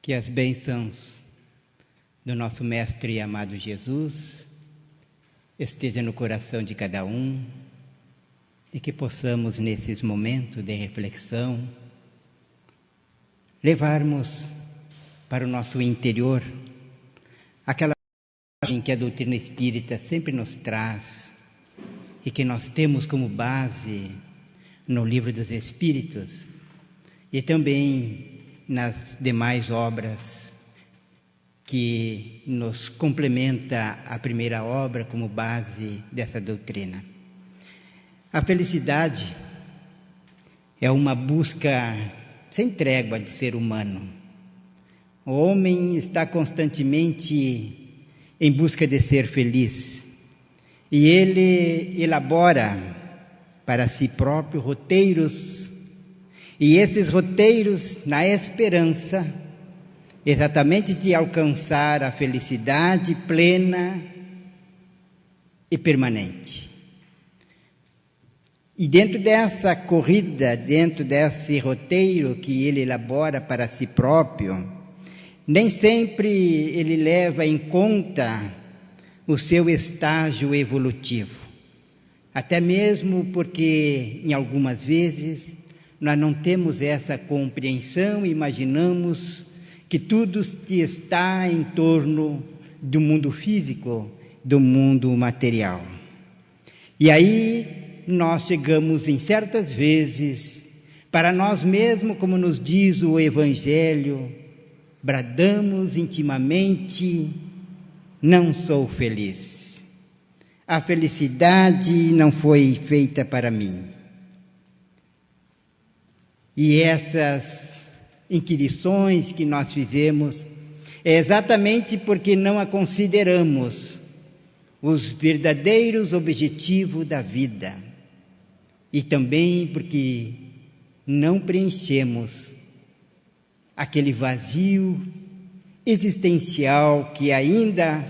Que as bênçãos do nosso Mestre e amado Jesus estejam no coração de cada um e que possamos, nesses momentos de reflexão, levarmos para o nosso interior aquela mensagem que a doutrina espírita sempre nos traz e que nós temos como base no Livro dos Espíritos e também nas demais obras que nos complementa a primeira obra como base dessa doutrina. A felicidade é uma busca sem trégua do ser humano. O homem está constantemente em busca de ser feliz e ele elabora para si próprio roteiros, e esses roteiros na esperança exatamente de alcançar a felicidade plena e permanente. E dentro dessa corrida, dentro desse roteiro que ele elabora para si próprio, nem sempre ele leva em conta o seu estágio evolutivo. Até mesmo porque, em algumas vezes, nós não temos essa compreensão e imaginamos que tudo está em torno do mundo físico, do mundo material. E aí nós chegamos, em certas vezes, para nós mesmos, como nos diz o Evangelho, bradamos intimamente: não sou feliz. A felicidade não foi feita para mim. E essas inquirições que nós fizemos é exatamente porque não a consideramos os verdadeiros objetivos da vida. E também porque não preenchemos aquele vazio existencial que ainda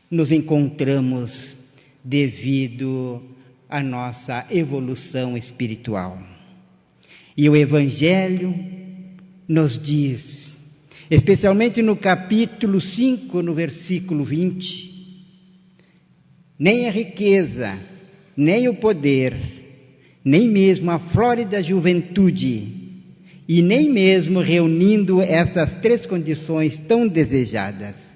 nos encontramos devido à nossa evolução espiritual. E o Evangelho nos diz, especialmente no capítulo 5, no versículo 20, nem a riqueza, nem o poder, nem mesmo a flórida juventude, e nem mesmo reunindo essas três condições tão desejadas,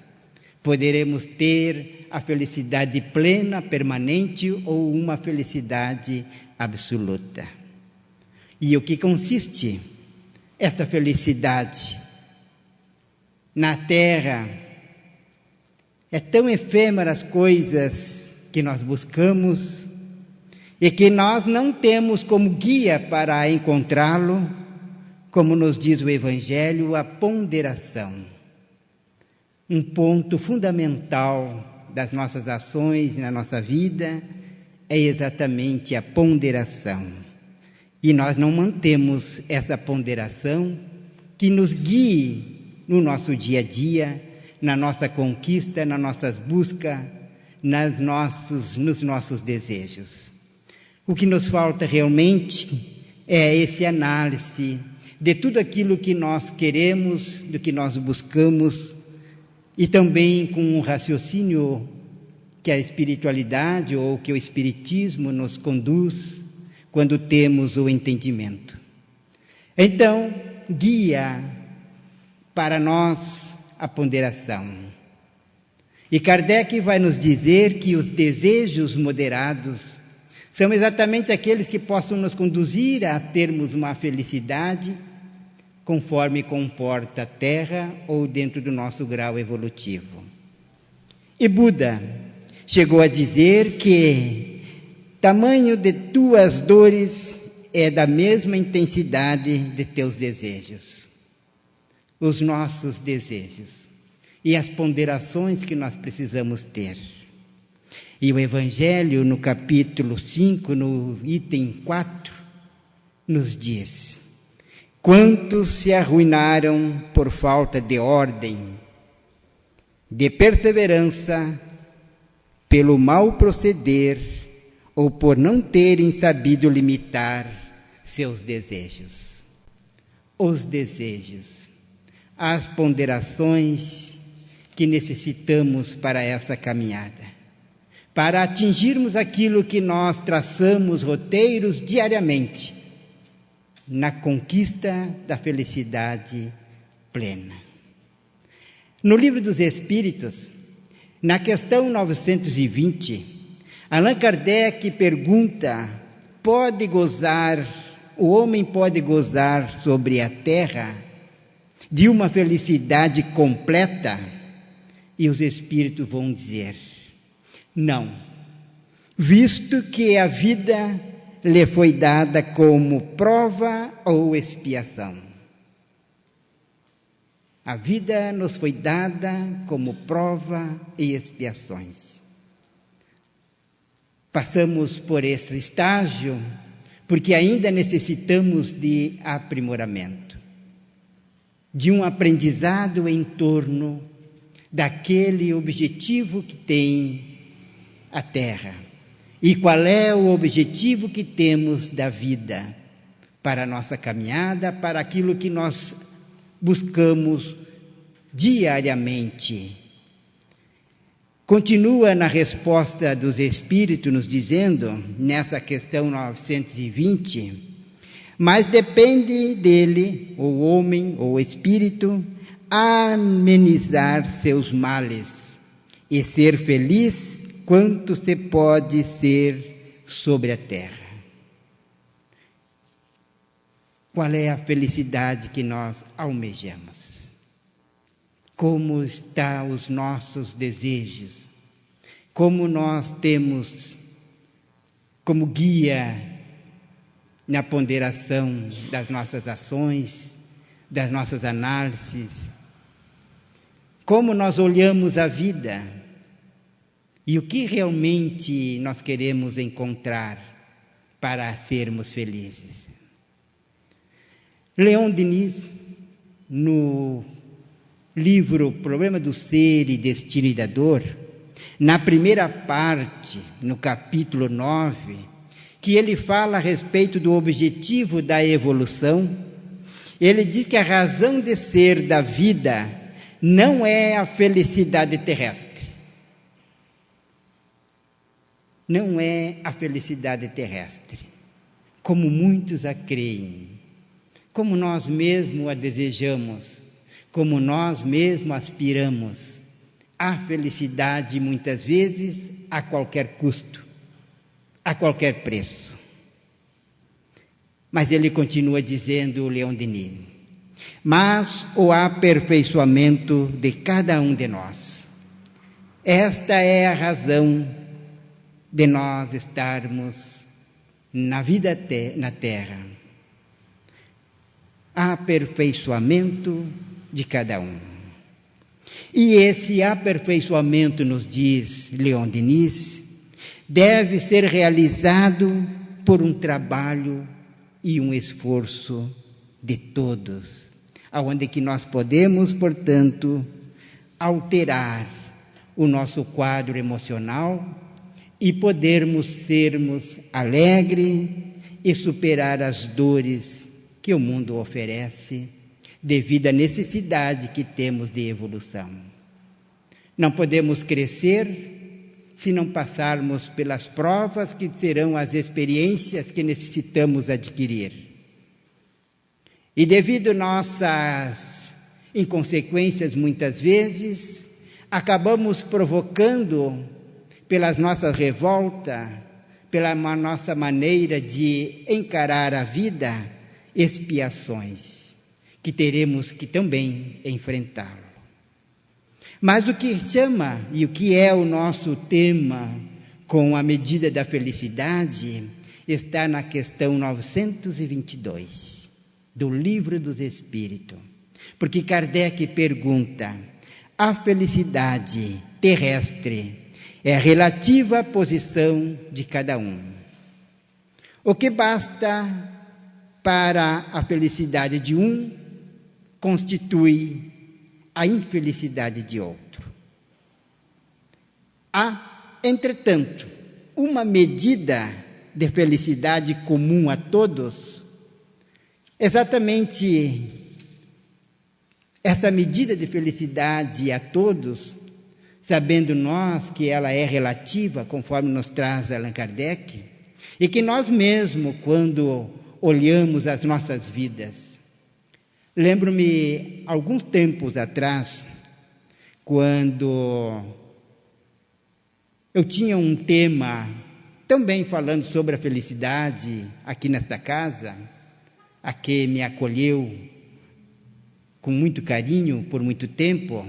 poderemos ter a felicidade plena, permanente ou uma felicidade absoluta. E o que consiste esta felicidade? Na Terra, é tão efêmera as coisas que nós buscamos e que nós não temos como guia para encontrá-lo, como nos diz o Evangelho, a ponderação. Um ponto fundamental das nossas ações na nossa vida é exatamente a ponderação. E nós não mantemos essa ponderação que nos guie no nosso dia a dia, na nossa conquista, nas nossas buscas, nos nossos desejos. O que nos falta realmente é esse análise de tudo aquilo que nós queremos, do que nós buscamos, e também com um raciocínio que a espiritualidade ou que o espiritismo nos conduz quando temos o entendimento. Então, guia para nós a ponderação. E Kardec vai nos dizer que os desejos moderados são exatamente aqueles que possam nos conduzir a termos uma felicidade conforme comporta a Terra ou dentro do nosso grau evolutivo. E Buda chegou a dizer que tamanho de tuas dores é da mesma intensidade de teus desejos. Os nossos desejos e as ponderações que nós precisamos ter. E o Evangelho, no capítulo 5, no item 4, nos diz: quantos se arruinaram por falta de ordem, de perseverança, pelo mau proceder, ou por não terem sabido limitar seus desejos. Os desejos. as ponderações que necessitamos para essa caminhada, para atingirmos aquilo que nós traçamos roteiros diariamente, na conquista da felicidade plena. No Livro dos Espíritos, na questão 920, Allan Kardec pergunta: o homem pode gozar sobre a terra de uma felicidade completa? E os Espíritos vão dizer: não, visto que a vida lhe foi dada como prova ou expiação. A vida nos foi dada como prova e expiações. Passamos por esse estágio porque ainda necessitamos de aprimoramento, de um aprendizado em torno daquele objetivo que tem a Terra. E qual é o objetivo que temos da vida para a nossa caminhada, para aquilo que nós buscamos diariamente. Continua na resposta dos Espíritos nos dizendo, nessa questão 920, mas depende dele, o homem ou o Espírito, amenizar seus males e ser feliz quanto se pode ser sobre a terra. Qual é a felicidade que nós almejamos? Como estão os nossos desejos? Como nós temos como guia na ponderação das nossas ações, das nossas análises? Como nós olhamos a vida? E o que realmente nós queremos encontrar para sermos felizes? Leon Denis, no livro Problema do Ser e Destino da Dor, na primeira parte, no capítulo 9, que ele fala a respeito do objetivo da evolução, ele diz que a razão de ser da vida não é a felicidade terrestre. Não é a felicidade terrestre, como muitos a creem, como nós mesmos a desejamos, como nós mesmos aspiramos. A felicidade, muitas vezes, a qualquer custo, a qualquer preço. Mas ele continua dizendo, o Leon Denis, mas o aperfeiçoamento de cada um de nós. Esta é a razão de nós estarmos na vida na terra. Aperfeiçoamento de cada um. E esse aperfeiçoamento, nos diz Leon Denis, deve ser realizado por um trabalho e um esforço de todos, aonde que nós podemos, portanto, alterar o nosso quadro emocional e podermos sermos alegres e superar as dores que o mundo oferece devido à necessidade que temos de evolução. Não podemos crescer se não passarmos pelas provas que serão as experiências que necessitamos adquirir. E devido a nossas inconsequências, muitas vezes, acabamos provocando, pelas nossas revoltas, pela nossa maneira de encarar a vida, expiações que teremos que também enfrentá-lo. Mas o que chama e o que é o nosso tema com a medida da felicidade está na questão 922 do Livro dos Espíritos. Porque Kardec pergunta: a felicidade terrestre é relativa à posição de cada um. O que basta para a felicidade de um constitui a infelicidade de outro. Há, entretanto, uma medida de felicidade comum a todos, exatamente essa medida de felicidade a todos, sabendo nós que ela é relativa, conforme nos traz Allan Kardec, e que nós mesmos, quando olhamos as nossas vidas, lembro-me, alguns tempos atrás, quando eu tinha um tema também falando sobre a felicidade aqui nesta casa, a que me acolheu com muito carinho por muito tempo,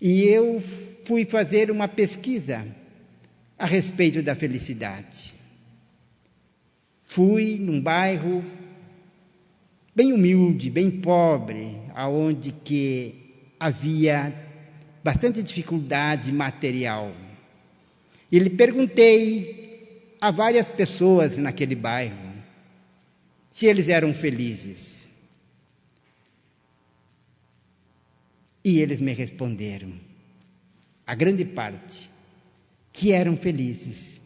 e eu fui fazer uma pesquisa a respeito da felicidade. Fui num bairro bem humilde, bem pobre, aonde que havia bastante dificuldade material. E lhe perguntei a várias pessoas naquele bairro se eles eram felizes. E eles me responderam, a grande parte, que eram felizes.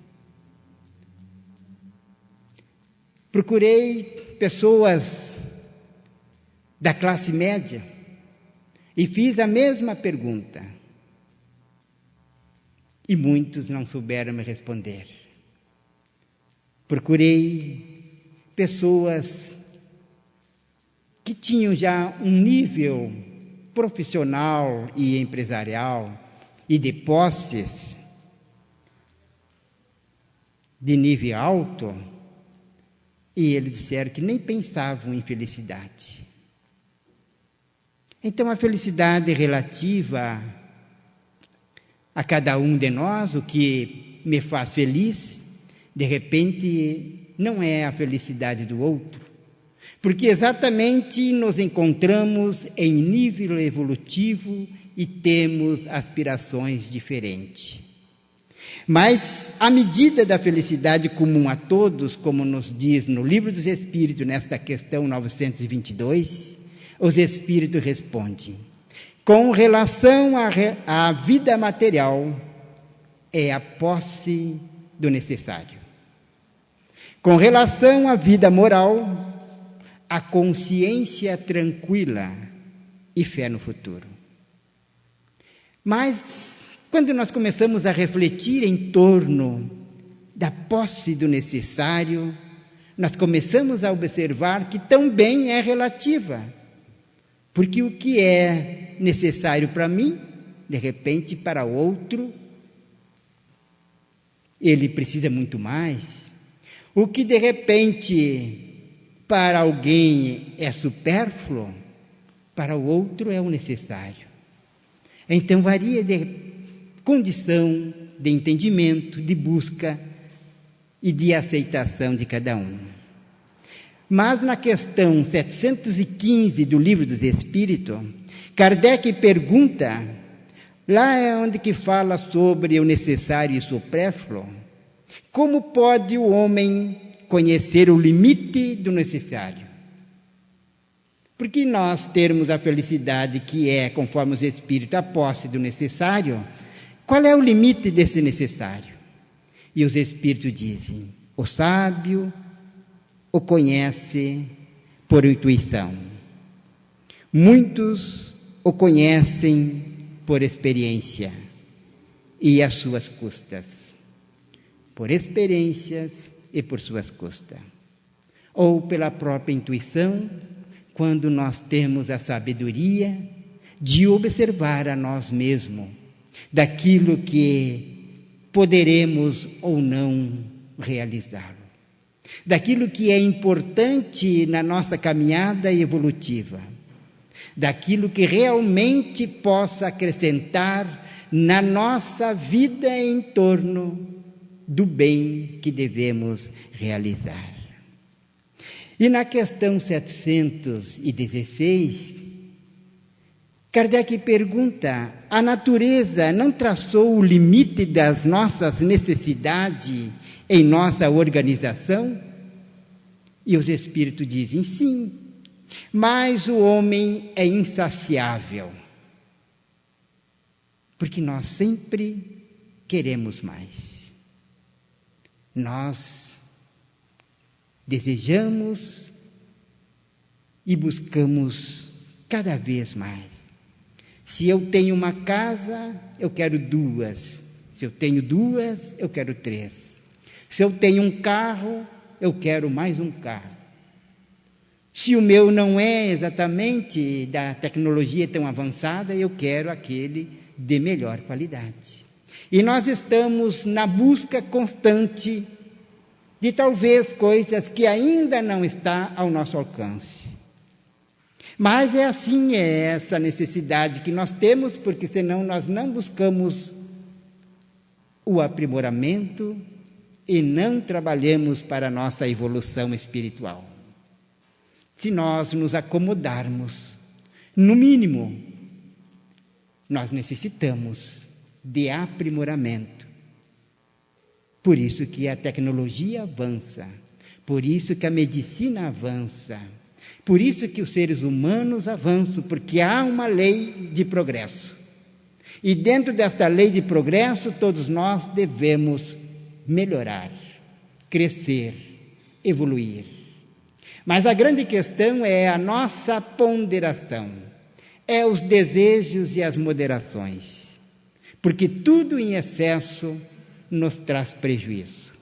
Procurei pessoas da classe média e fiz a mesma pergunta. E muitos não souberam me responder. Procurei pessoas que tinham já um nível profissional e empresarial e de posses de nível alto, e eles disseram que nem pensavam em felicidade. Então, a felicidade relativa a cada um de nós, o que me faz feliz, de repente, não é a felicidade do outro, porque exatamente nos encontramos em nível evolutivo e temos aspirações diferentes. Mas a medida da felicidade comum a todos, como nos diz no Livro dos Espíritos, nesta questão 922, os Espíritos respondem: com relação à vida material, é a posse do necessário. Com relação à vida moral, a consciência tranquila e fé no futuro. Mas, quando nós começamos a refletir em torno da posse do necessário, nós começamos a observar que também é relativa. Porque o que é necessário para mim, de repente, para outro, ele precisa muito mais. O que, de repente, para alguém é supérfluo, para o outro é o necessário. Então, varia de condição, de entendimento, de busca e de aceitação de cada um. Mas na questão 715 do Livro dos Espíritos, Kardec pergunta, lá é onde que fala sobre o necessário e supérfluo, como pode o homem conhecer o limite do necessário? Porque nós termos a felicidade que é, conforme os Espíritos, a posse do necessário, qual é o limite desse necessário? E os Espíritos dizem, o sábio o conhece por intuição. Muitos o conhecem por experiência e às suas custas. Por experiências e por suas custas. Ou pela própria intuição, quando nós temos a sabedoria de observar a nós mesmos, daquilo que poderemos ou não realizar. Daquilo que é importante na nossa caminhada evolutiva, daquilo que realmente possa acrescentar na nossa vida em torno do bem que devemos realizar. E na questão 716, Kardec pergunta, a natureza não traçou o limite das nossas necessidades em nossa organização? E os Espíritos dizem sim, mas o homem é insaciável, porque nós sempre queremos mais. Nós desejamos e buscamos cada vez mais. Se eu tenho uma casa, eu quero 2. Se eu tenho 2, eu quero 3. Se eu tenho um carro, eu quero mais um carro. Se o meu não é exatamente da tecnologia tão avançada, eu quero aquele de melhor qualidade. E nós estamos na busca constante de talvez coisas que ainda não estão ao nosso alcance. Mas é assim, é essa necessidade que nós temos, porque senão nós não buscamos o aprimoramento e não trabalhamos para a nossa evolução espiritual. Se nós nos acomodarmos, no mínimo, nós necessitamos de aprimoramento. Por isso que a tecnologia avança, por isso que a medicina avança, por isso que os seres humanos avançam, porque há uma lei de progresso. E dentro desta lei de progresso, todos nós devemos melhorar, crescer, evoluir. Mas a grande questão é a nossa ponderação, é os desejos e as moderações, porque tudo em excesso nos traz prejuízo.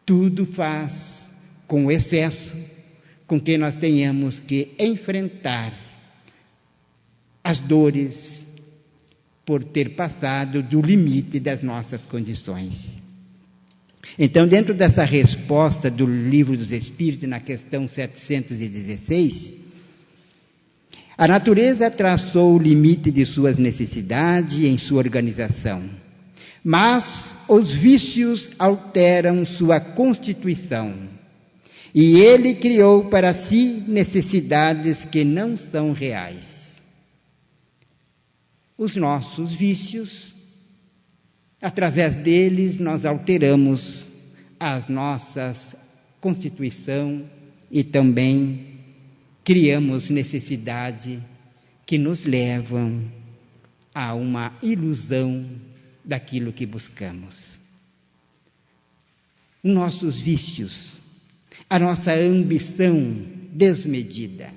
Tudo faz com excesso com que nós tenhamos que enfrentar as dores por ter passado do limite das nossas condições. Então, dentro dessa resposta do Livro dos Espíritos, na questão 716, a natureza traçou o limite de suas necessidades em sua organização, mas os vícios alteram sua constituição, e ele criou para si necessidades que não são reais. Os nossos vícios, através deles, nós alteramos a nossa constituição e também criamos necessidade que nos levam a uma ilusão daquilo que buscamos. Nossos vícios, a nossa ambição desmedida,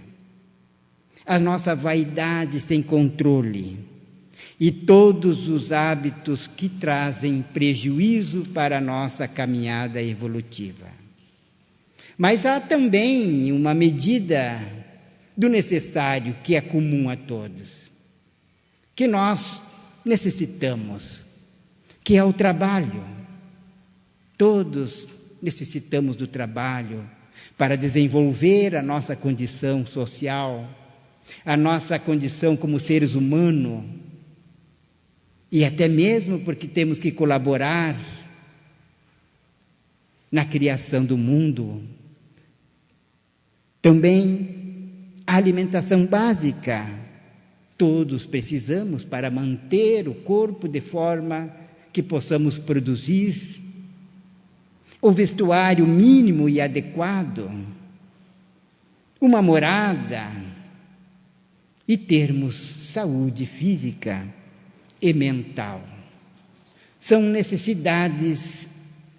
a nossa vaidade sem controle e todos os hábitos que trazem prejuízo para a nossa caminhada evolutiva. Mas há também uma medida do necessário que é comum a todos, que nós necessitamos, que é o trabalho. Todos necessitamos do trabalho para desenvolver a nossa condição social, a nossa condição como seres humanos, e até mesmo porque temos que colaborar na criação do mundo. Também a alimentação básica, todos precisamos para manter o corpo de forma que possamos produzir. O vestuário mínimo e adequado, uma morada e termos saúde física e mental. São necessidades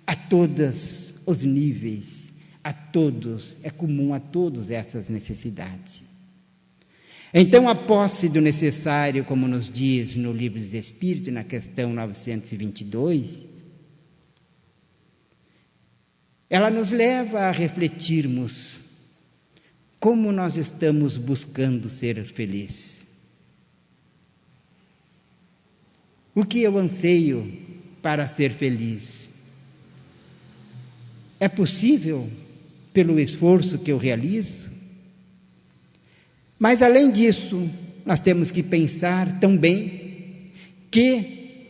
a todos os níveis, a todos, é comum a todos essas necessidades. Então, a posse do necessário, como nos diz no Livro dos Espíritos, na questão 922, ela nos leva a refletirmos como nós estamos buscando ser felizes. O que eu anseio para ser feliz? É possível pelo esforço que eu realizo? Mas, além disso, nós temos que pensar também que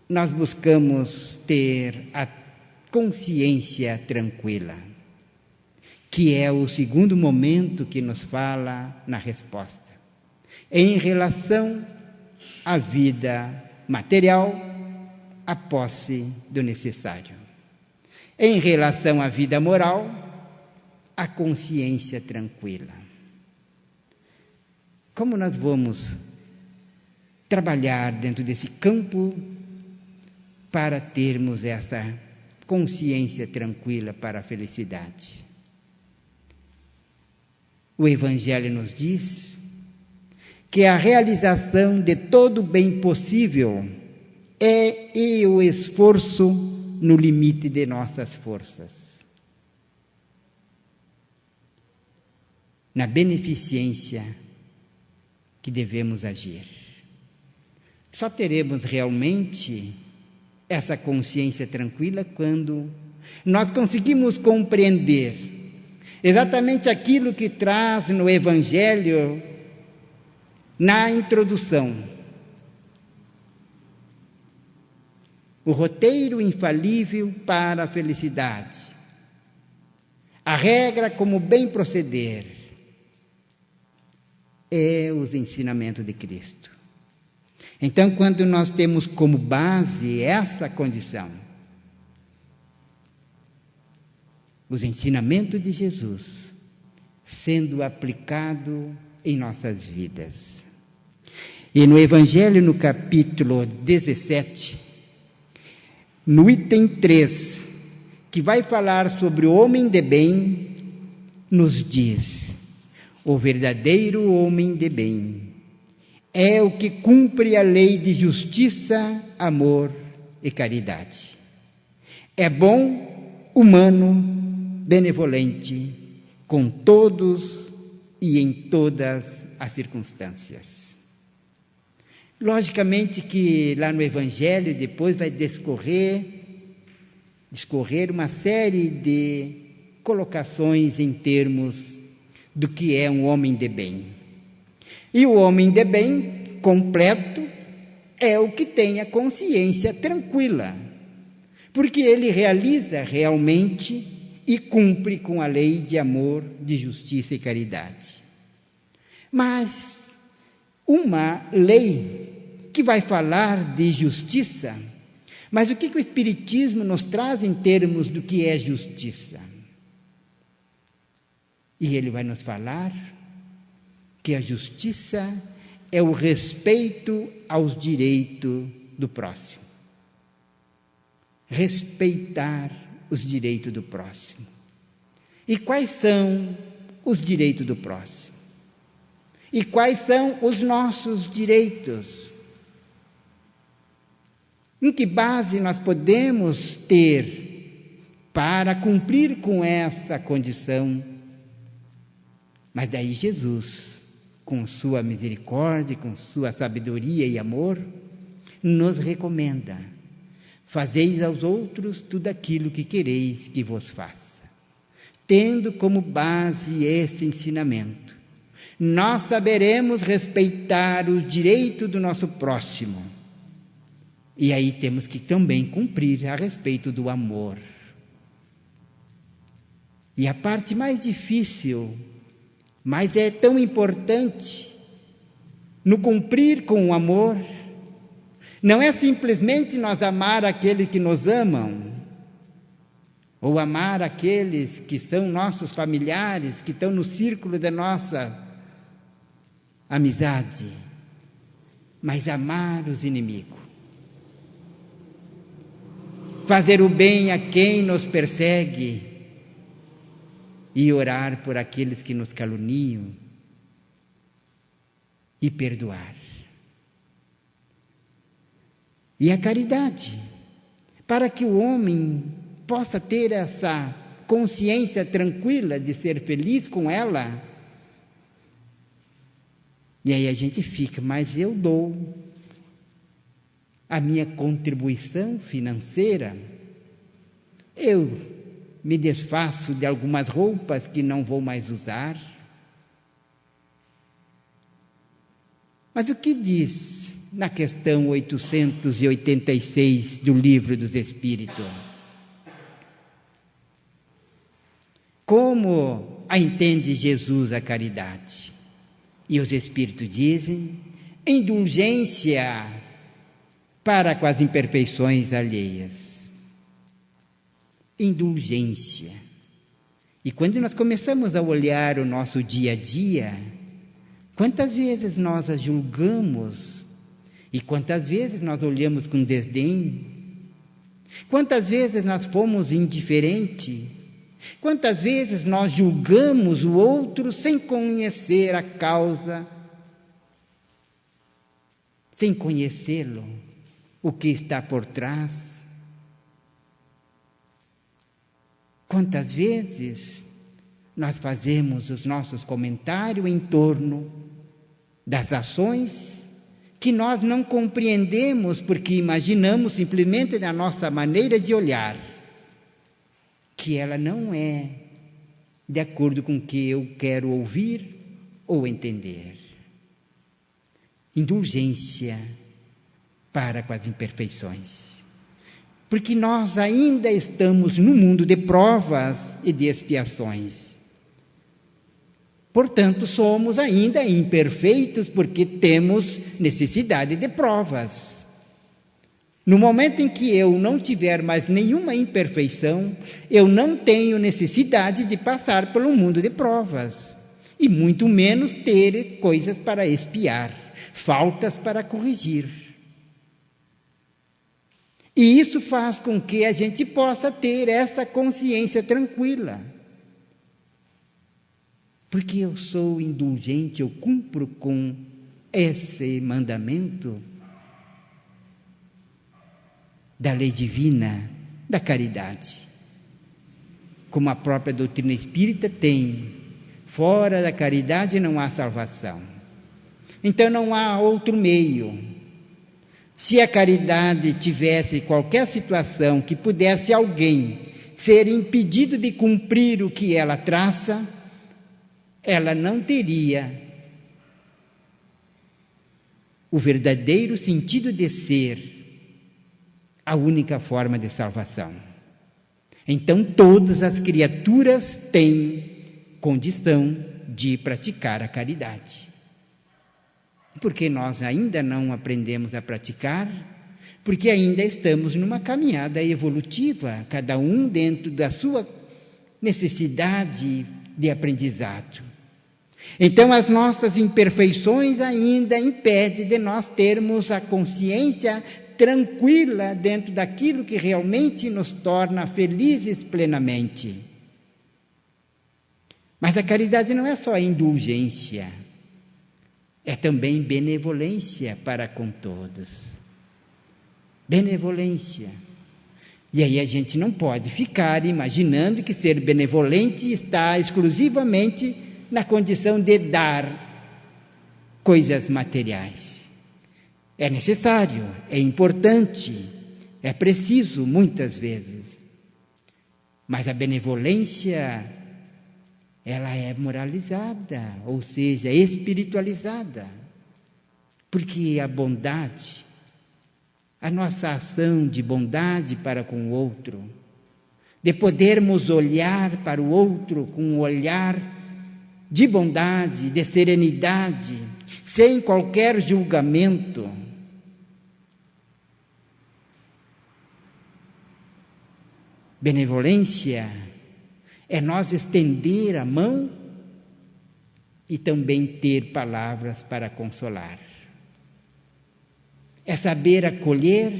nós buscamos ter a consciência tranquila, que é o segundo momento que nos fala na resposta. Em relação à vida material, a posse do necessário. Em relação à vida moral, a consciência tranquila. Como nós vamos trabalhar dentro desse campo para termos essa consciência tranquila para a felicidade? o Evangelho nos diz que a realização de todo o bem possível é o esforço no limite de nossas forças. Na beneficência que devemos agir. Só teremos realmente essa consciência tranquila quando nós conseguimos compreender exatamente aquilo que traz no Evangelho, na introdução. O roteiro infalível para a felicidade. A regra como bem proceder. É os ensinamentos de Cristo. Então, quando nós temos como base essa condição, os ensinamentos de Jesus sendo aplicado em nossas vidas. E no Evangelho, no capítulo 17, no item 3, que vai falar sobre o homem de bem, nos diz: o verdadeiro homem de bem é o que cumpre a lei de justiça, amor e caridade. É bom, humano, benevolente, com todos e em todas as circunstâncias. Logicamente que lá no Evangelho depois vai discorrer uma série de colocações em termos do que é um homem de bem. E o homem de bem completo é o que tem a consciência tranquila, porque ele realiza realmente e cumpre com a lei de amor, de justiça e caridade. Mas uma lei que vai falar de justiça, mas o que o Espiritismo nos traz em termos do que é justiça? E ele vai nos falar que a justiça é o respeito aos direitos do próximo. Respeitar os direitos do próximo. E quais são os direitos do próximo? E quais são os nossos direitos? Em que base nós podemos ter para cumprir com essa condição? Mas daí Jesus, com sua misericórdia, com sua sabedoria e amor, nos recomenda: fazeis aos outros tudo aquilo que quereis que vos faça. Tendo como base esse ensinamento, nós saberemos respeitar o direito do nosso próximo. E aí temos que também cumprir a respeito do amor. E a parte mais difícil, mas é tão importante, no cumprir com o amor, não é simplesmente nós amar aqueles que nos amam, ou amar aqueles que são nossos familiares, que estão no círculo da nossa amizade, mas amar os inimigos. Fazer o bem a quem nos persegue e orar por aqueles que nos caluniam e perdoar. E a caridade, para que o homem possa ter essa consciência tranquila de ser feliz com ela. E aí a gente fica, mas eu dou a minha contribuição financeira, eu me desfaço de algumas roupas que não vou mais usar. Mas o que diz na questão 886 do Livro dos Espíritos? Como a entende Jesus a caridade? E os Espíritos dizem: indulgência para com as imperfeições alheias. Indulgência. E quando nós começamos a olhar o nosso dia a dia, quantas vezes nós a julgamos e quantas vezes nós olhamos com desdém? Quantas vezes nós fomos indiferentes Quantas vezes nós julgamos o outro sem conhecer a causa, sem conhecê-lo, o que está por trás? Quantas vezes nós fazemos os nossos comentários em torno das ações que nós não compreendemos porque imaginamos simplesmente na nossa maneira de olhar, que ela não é de acordo com o que eu quero ouvir ou entender. Indulgência para com as imperfeições. Porque nós ainda estamos no mundo de provas e de expiações. Portanto, somos ainda imperfeitos porque temos necessidade de provas. No momento em que eu não tiver mais nenhuma imperfeição, eu não tenho necessidade de passar pelo mundo de provas, e muito menos ter coisas para expiar, faltas para corrigir. E isso faz com que a gente possa ter essa consciência tranquila. Porque eu sou indulgente, eu cumpro com esse mandamento da lei divina, da caridade. Como a própria doutrina espírita tem, fora da caridade não há salvação. Então não há outro meio. Se a caridade tivesse qualquer situação que pudesse alguém ser impedido de cumprir o que ela traça, ela não teria o verdadeiro sentido de ser a única forma de salvação. Então, todas as criaturas têm condição de praticar a caridade. Porque nós ainda não aprendemos a praticar, porque ainda estamos numa caminhada evolutiva, cada um dentro da sua necessidade de aprendizado. Então, as nossas imperfeições ainda impedem de nós termos a consciência tranquila dentro daquilo que realmente nos torna felizes plenamente. Mas a caridade não é só indulgência, é também benevolência para com todos. Benevolência. E aí a gente não pode ficar imaginando que ser benevolente está exclusivamente na condição de dar coisas materiais. É necessário, é importante, é preciso muitas vezes. Mas a benevolência, ela é moralizada, ou seja, espiritualizada. Porque a bondade, a nossa ação de bondade para com o outro, de podermos olhar para o outro com um olhar de bondade, de serenidade, sem qualquer julgamento. Benevolência é nós estender a mão e também ter palavras para consolar. É saber acolher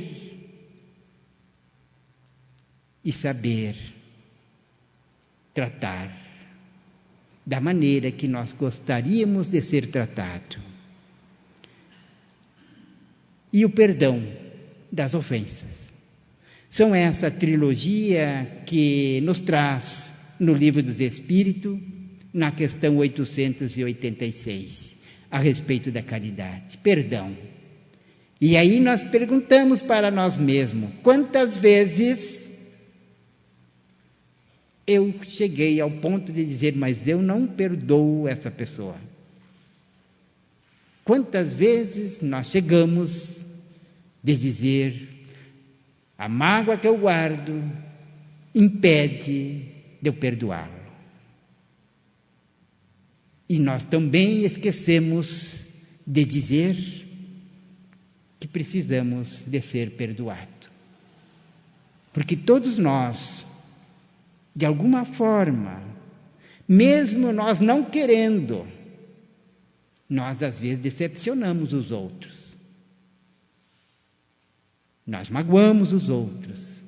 e saber tratar da maneira que nós gostaríamos de ser tratado. E o perdão das ofensas. São essa trilogia que nos traz no Livro dos Espíritos, na questão 886, a respeito da caridade. Perdão. E aí nós perguntamos para nós mesmos, quantas vezes eu cheguei ao ponto de dizer, mas eu não perdoo essa pessoa. Quantas vezes nós chegamos de dizer, a mágoa que eu guardo impede de eu perdoá-lo. E nós também esquecemos de dizer que precisamos de ser perdoados. Porque todos nós, de alguma forma, mesmo nós não querendo, nós às vezes decepcionamos os outros. Nós magoamos os outros,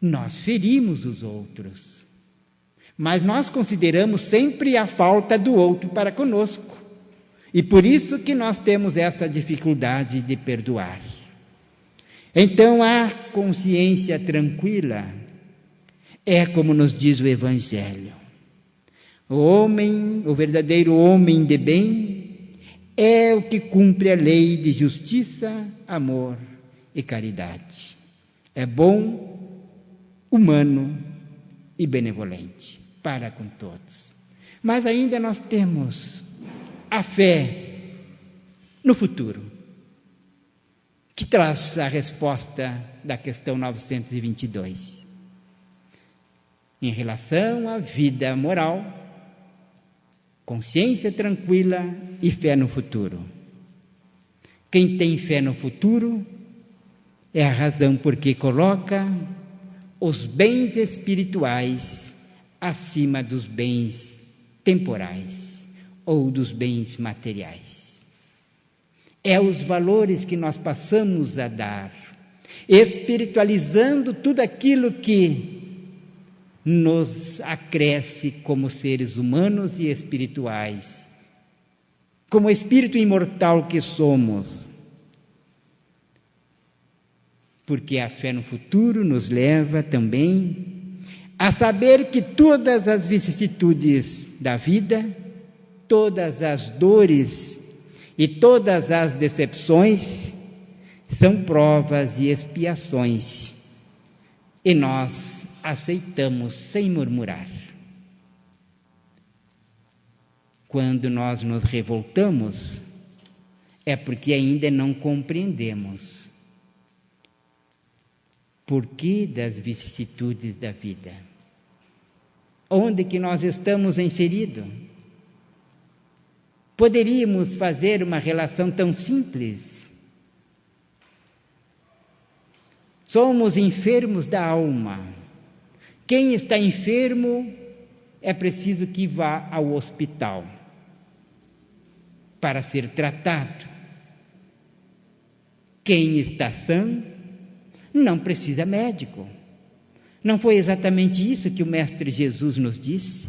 nós ferimos os outros, Mas nós consideramos sempre a falta do outro para conosco. E por isso que nós temos essa dificuldade de perdoar. Então, a consciência tranquila é como nos diz o Evangelho. O verdadeiro homem de bem, é o que cumpre a lei de justiça, amor e caridade. É bom, humano e benevolente para com todos. Mas ainda nós temos a fé no futuro, que traz a resposta da questão 922. Em relação à vida moral, consciência tranquila e fé no futuro. Quem tem fé no futuro é a razão porque coloca os bens espirituais acima dos bens temporais ou dos bens materiais. É os valores que nós passamos a dar, espiritualizando tudo aquilo que nos acresce como seres humanos e espirituais, como espírito imortal que somos. Porque a fé no futuro nos leva também a saber que todas as vicissitudes da vida, todas as dores e todas as decepções são provas e expiações, e nós aceitamos sem murmurar. Quando nós nos revoltamos, é porque ainda não compreendemos porquê das vicissitudes da vida. Onde que nós estamos inseridos? Poderíamos fazer uma relação tão simples. Somos enfermos da alma. Quem está enfermo é preciso que vá ao hospital para ser tratado. Quem está sã não precisa médico. Não foi exatamente isso que o Mestre Jesus nos disse?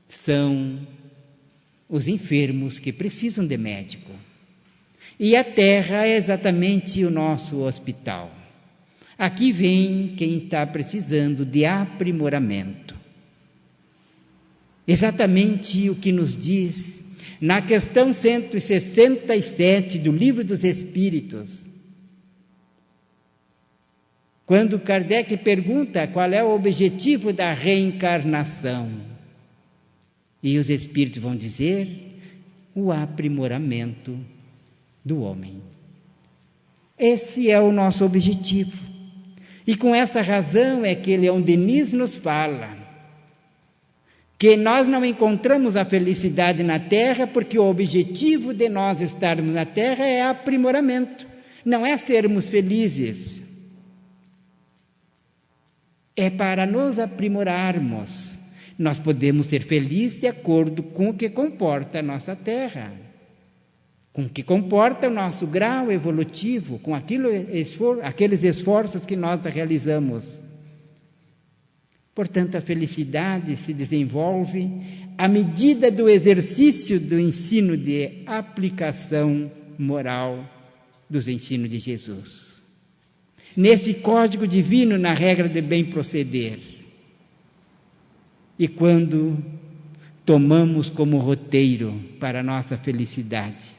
São os enfermos que precisam de médico. E a terra é exatamente o nosso hospital. Aqui vem quem está precisando de aprimoramento. Exatamente o que nos diz na questão 167 do Livro dos Espíritos. Quando Kardec pergunta qual é o objetivo da reencarnação, e os Espíritos vão dizer o aprimoramento do homem. Esse é o nosso objetivo. E com essa razão é que Leon Denis nos fala que nós não encontramos a felicidade na Terra porque o objetivo de nós estarmos na Terra é aprimoramento, não é sermos felizes. É para nos aprimorarmos. Nós podemos ser felizes de acordo com o que comporta a nossa Terra, com o que comporta o nosso grau evolutivo, com aqueles esforços que nós realizamos. Portanto, a felicidade se desenvolve à medida do exercício do ensino de aplicação moral dos ensinos de Jesus. Nesse código divino, na regra de bem proceder. E quando tomamos como roteiro para a nossa felicidade,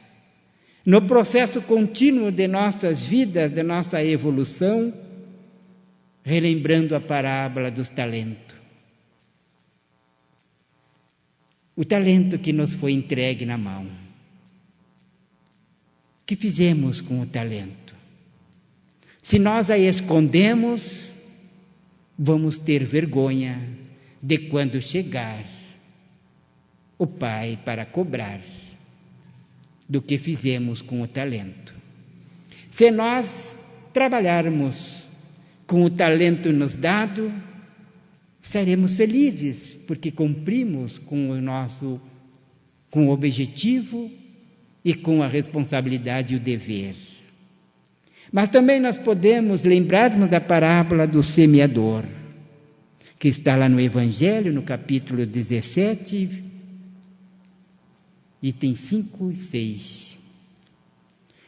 no processo contínuo de nossas vidas, de nossa evolução, relembrando a parábola dos talentos. O talento que nos foi entregue na mão. O que fizemos com o talento? Se nós a escondemos, vamos ter vergonha de quando chegar o Pai para cobrar do que fizemos com o talento. Se nós trabalharmos com o talento nos dado, seremos felizes, porque cumprimos com o objetivo e com a responsabilidade e o dever. Mas também nós podemos lembrarmos da parábola do semeador, que está lá no Evangelho, no capítulo 17, itens 5 e 6.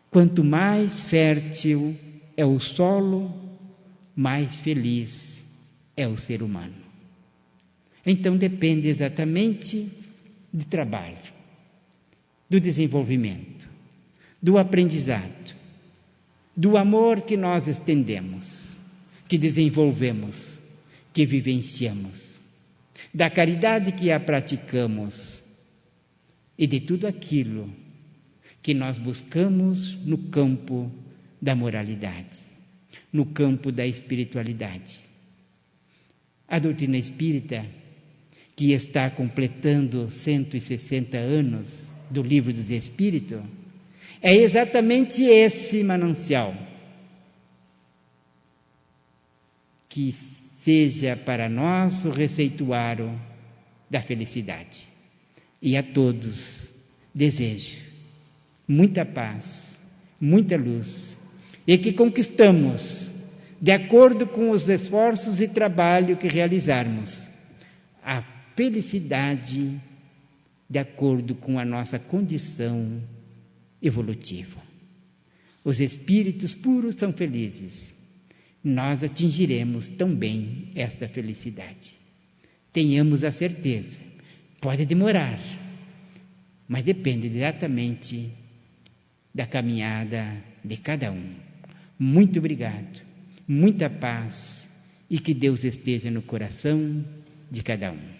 Quanto mais fértil é o solo, mais feliz é o ser humano. Então depende exatamente de trabalho, do desenvolvimento, do aprendizado, do amor que nós estendemos, que desenvolvemos, que vivenciamos, da caridade que a praticamos e de tudo aquilo que nós buscamos no campo da moralidade, no campo da espiritualidade. A doutrina espírita, que está completando 160 anos do Livro dos Espíritos, é exatamente esse manancial. Que seja para nós o receituário da felicidade. E a todos desejo muita paz, muita luz, e que conquistamos, de acordo com os esforços e trabalho que realizarmos, a felicidade de acordo com a nossa condição evolutiva. Os espíritos puros são felizes. Nós atingiremos também esta felicidade. Tenhamos a certeza. Pode demorar, mas depende exatamente da caminhada de cada um. Muito obrigado, muita paz e que Deus esteja no coração de cada um.